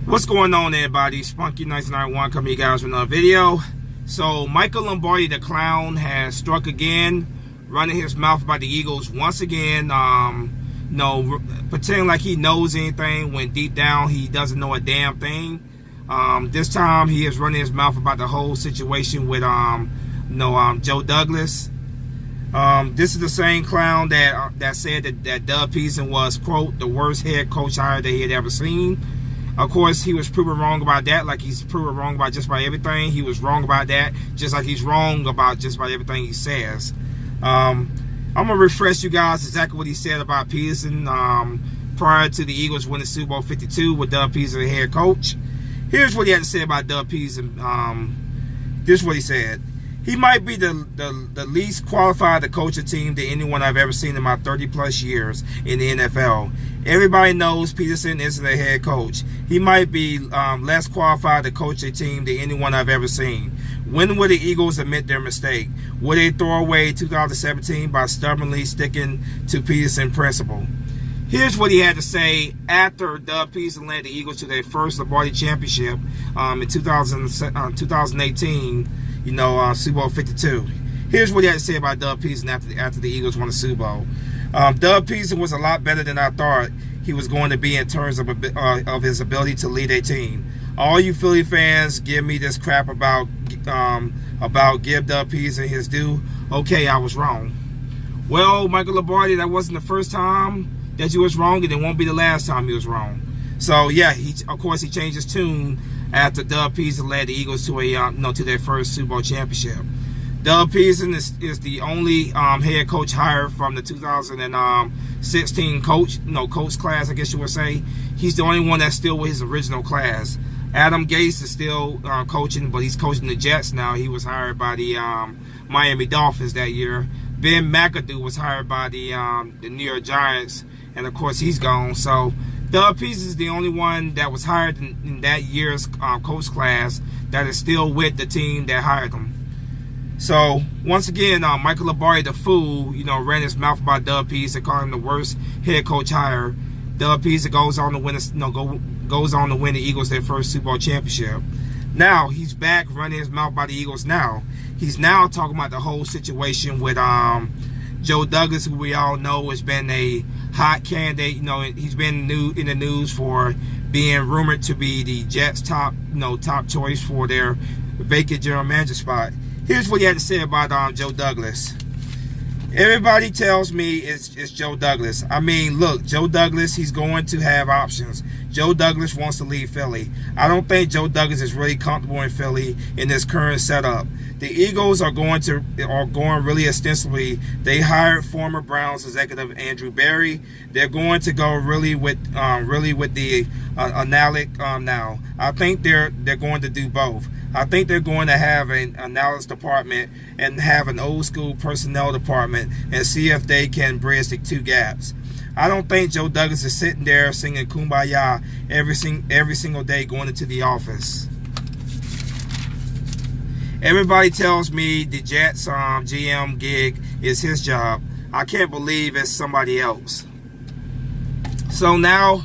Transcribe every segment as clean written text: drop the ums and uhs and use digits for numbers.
What's going on, everybody? Spunky1991 coming to you guys with another video. So Michael Lombardi the clown has struck again, running his mouth about the Eagles once again. Pretending like he knows anything when deep down he doesn't know a damn thing. This time he is running his mouth about the whole situation with Joe Douglas. This is the same clown that said that Doug Peterson was, quote, the worst head coach hire that he had ever seen. Of course, he was proven wrong about that, like he's proven wrong about just about everything. He was wrong about that, just like he's wrong about just about everything he says. I'm going to refresh you guys exactly what he said about Peterson prior to the Eagles winning Super Bowl 52 with Doug Peterson the head coach. Here's what he had to say about Doug Peterson. This is what he said. He might be the least qualified to coach a team than anyone I've ever seen in my 30-plus years in the NFL. Everybody knows Peterson isn't a head coach. He might be less qualified to coach a team than anyone I've ever seen. When will the Eagles admit their mistake? Will they throw away 2017 by stubbornly sticking to Peterson's principle? Here's what he had to say after Doug Peterson led the Eagles to their first Lombardi championship in 2018. Super Bowl 52. Here's what he had to say about Doug Peterson after the Eagles won the Super Bowl. Doug Peterson was a lot better than I thought he was going to be in terms of his ability to lead a team. All you Philly fans give me this crap about give Doug Peterson his due. Okay, I was wrong. Well, Michael Lombardi, that wasn't the first time that you was wrong, and it won't be the last time he was wrong. So yeah, of course he changed his tune after Doug Peterson led the Eagles to to their first Super Bowl championship. Doug Peterson is the only head coach hired from the 2016 coach class, I guess you would say. He's the only one that's still with his original class. Adam Gase is still coaching, but he's coaching the Jets now. He was hired by the Miami Dolphins that year. Ben McAdoo was hired by the New York Giants, and of course he's gone. So Doug Peterson is the only one that was hired in that year's coach class that is still with the team that hired him. So once again, Michael Lombardi, the fool, ran his mouth about Doug Peterson, calling him the worst head coach hire. Doug Peterson goes on to win the Eagles their first Super Bowl championship. Now he's back running his mouth about the Eagles. Now he's talking about the whole situation with Joe Douglas, who we all know has been a hot candidate. He's been in the news for being rumored to be the Jets' top choice for their vacant general manager spot. Here's what he had to say about Joe Douglas. Everybody tells me it's Joe Douglas. I mean, look, Joe Douglas, he's going to have options. Joe Douglas wants to leave Philly. I don't think Joe Douglas is really comfortable in Philly in this current setup. The Eagles are going really extensively. They hired former Browns executive Andrew Berry. They're going to go really with the analytic now. I think they're going to do both. I think they're going to have an analysis department and have an old school personnel department and see if they can bridge the two gaps. I don't think Joe Douglas is sitting there singing Kumbaya every single day going into the office. Everybody tells me the Jets GM gig is his job. I can't believe it's somebody else. So now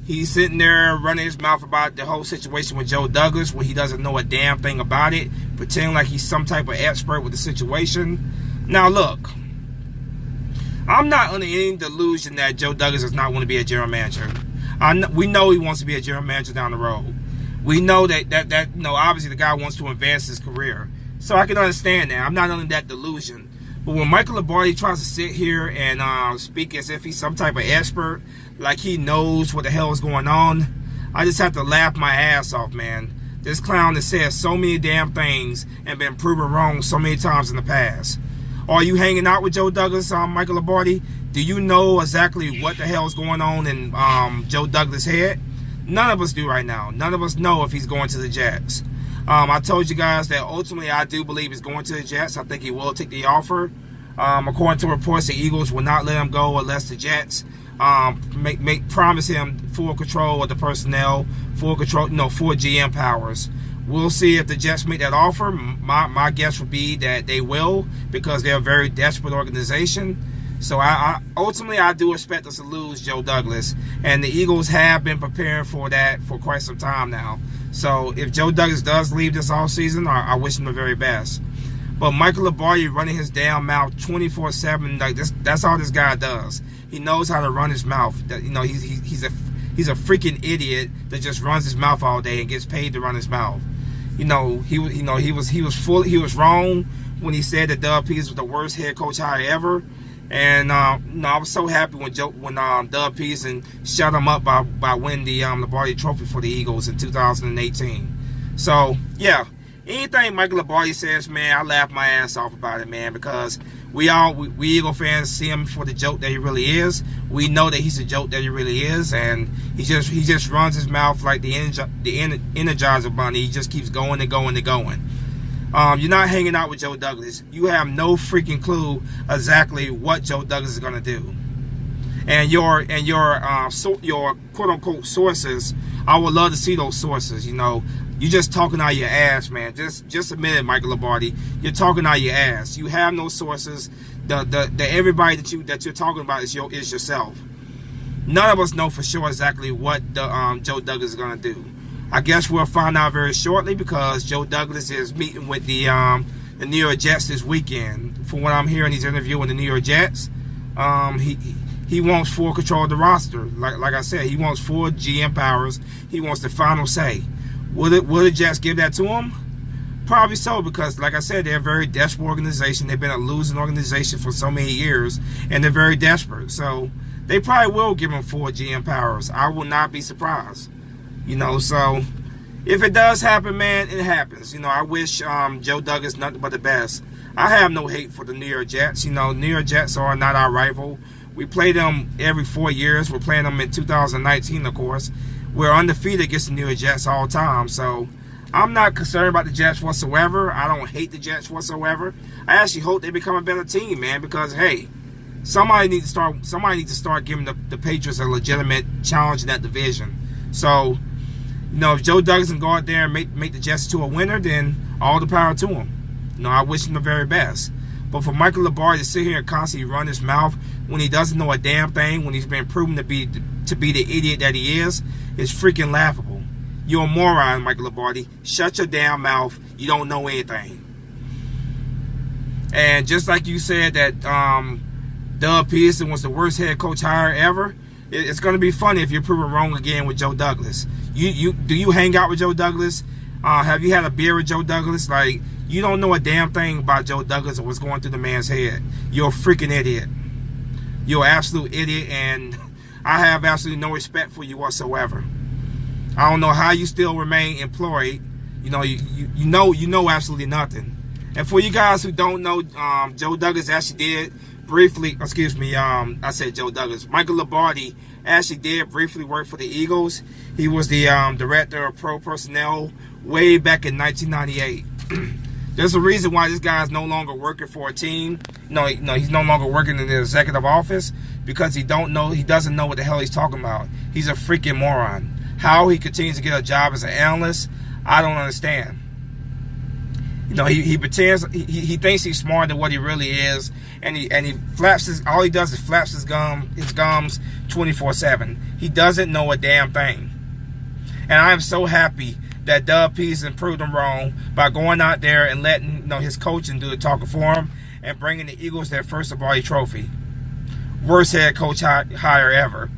he's sitting there running his mouth about the whole situation with Joe Douglas when he doesn't know a damn thing about it, pretending like he's some type of expert with the situation. Now look, I'm not under any delusion that Joe Douglas does not want to be a general manager. We know he wants to be a general manager down the road. We know that obviously the guy wants to advance his career. So I can understand that. I'm not under that delusion. But when Michael Lombardi tries to sit here and speak as if he's some type of expert, like he knows what the hell is going on, I just have to laugh my ass off, man. This clown has said so many damn things and been proven wrong so many times in the past. Are you hanging out with Joe Douglas, Michael Lombardi? Do you know exactly what the hell is going on in Joe Douglas' head? None of us do right now. None of us know if he's going to the Jets. I told you guys that ultimately I do believe he's going to the Jets. I think he will take the offer. According to reports, the Eagles will not let him go unless the Jets promise him full control of the personnel, full GM powers. We'll see if the Jets make that offer. My guess would be that they will, because they're a very desperate organization. So I ultimately I do expect us to lose Joe Douglas, and the Eagles have been preparing for that for quite some time now. So if Joe Douglas does leave this offseason, I wish him the very best. But Michael Lombardi running his damn mouth 24/7, like that's all this guy does. He knows how to run his mouth. That, you know, he's a freaking idiot that just runs his mouth all day and gets paid to run his mouth. He was wrong when he said that Doug Peterson was the worst head coach hire ever. And I was so happy when Doug Peterson shut him up by winning the Lombardi Trophy for the Eagles in 2018. So yeah, anything Michael Lombardi says, man, I laugh my ass off about it, man, because we Eagle fans see him for the joke that he really is. We know that he's a joke that he really is, and he just runs his mouth like the Energizer Bunny. He just keeps going and going and going. You're not hanging out with Joe Douglas. You have no freaking clue exactly what Joe Douglas is gonna do. And your quote unquote sources, I would love to see those sources. You know, you're just talking out your ass, man. Just admit it, Michael Lombardi. You're talking out your ass. You have no sources. The everybody that you're talking about is yourself. None of us know for sure exactly what Joe Douglas is gonna do. I guess we'll find out very shortly, because Joe Douglas is meeting with the New York Jets this weekend. From what I'm hearing, he's interviewing the New York Jets. He wants full control of the roster. Like I said, he wants full GM powers. He wants the final say. Will the Jets give that to him? Probably so, because like I said, they're a very desperate organization. They've been a losing organization for so many years, and they're very desperate. So they probably will give him full GM powers. I will not be surprised. You know, so if it does happen, man, it happens. You know, I wish Joe Douglas nothing but the best. I have no hate for the New York Jets. You know, New York Jets are not our rival. We play them every 4 years. We're playing them in 2019, of course. We're undefeated against the New York Jets all the time. So I'm not concerned about the Jets whatsoever. I don't hate the Jets whatsoever. I actually hope they become a better team, man, because, hey, somebody needs to start giving the Patriots a legitimate challenge in that division. So, you know, if Joe Douglas can go out there and make the Jets to a winner, then all the power to him. You know, I wish him the very best. But for Michael Lombardi to sit here and constantly run his mouth when he doesn't know a damn thing, when he's been proven to be the idiot that he is freaking laughable. You're a moron, Michael Lombardi. Shut your damn mouth. You don't know anything. And just like you said that Doug Peterson was the worst head coach hire ever, it's going to be funny if you're proven wrong again with Joe Douglas. Do you hang out with Joe Douglas? Have you had a beer with Joe Douglas? Like, you don't know a damn thing about Joe Douglas or what's going through the man's head. You're a freaking idiot. You're an absolute idiot, and I have absolutely no respect for you whatsoever. I don't know how you still remain employed. You know, you know absolutely nothing. And for you guys who don't know, Joe Douglas actually did briefly, I said Joe Douglas. Michael Lombardi actually did briefly work for the Eagles. He was the director of pro personnel way back in 1998. There's a reason why this guy is no longer working for a team. No, he's no longer working in the executive office, because he doesn't know what the hell he's talking about. He's a freaking moron. How he continues to get a job as an analyst, I don't understand. You know, he pretends he thinks he's smarter than what he really is, and he flaps all he does is flaps his gums 24/7. He doesn't know a damn thing. And I am so happy that Doug Peterson proved him wrong by going out there and letting his coaching do the talking for him and bringing the Eagles their first Lombardi Trophy. Worst head coach hire ever.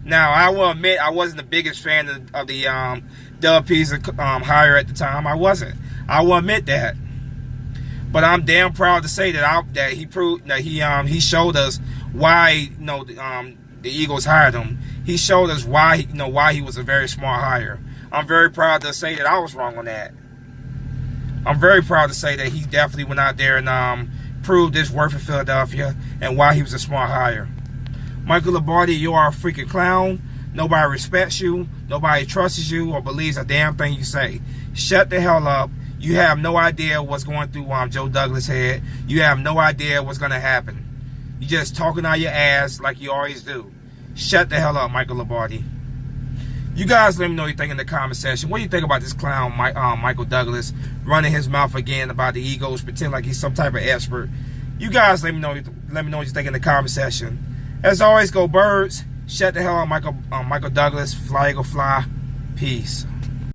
Now, I will admit I wasn't the biggest fan of the Doug Peterson hire at the time. I wasn't. I will admit that. But I'm damn proud to say that he proved that he showed us why the Eagles hired him. He showed us why he was a very smart hire. I'm very proud to say that I was wrong on that. I'm very proud to say that he definitely went out there and proved his worth in Philadelphia and why he was a smart hire. Michael Lombardi, you are a freaking clown. Nobody respects you. Nobody trusts you or believes a damn thing you say. Shut the hell up. You have no idea what's going through Joe Douglas' head. You have no idea what's going to happen. You're just talking out your ass like you always do. Shut the hell up, Michael Lombardi. You guys let me know what you think in the comment section. What do you think about this clown, Michael Douglas, running his mouth again about the Eagles, pretend like he's some type of expert? You guys let me know Let me know what you think in the comment section. As always, go Birds. Shut the hell up, Michael Douglas. Fly, Eagle, fly. Peace.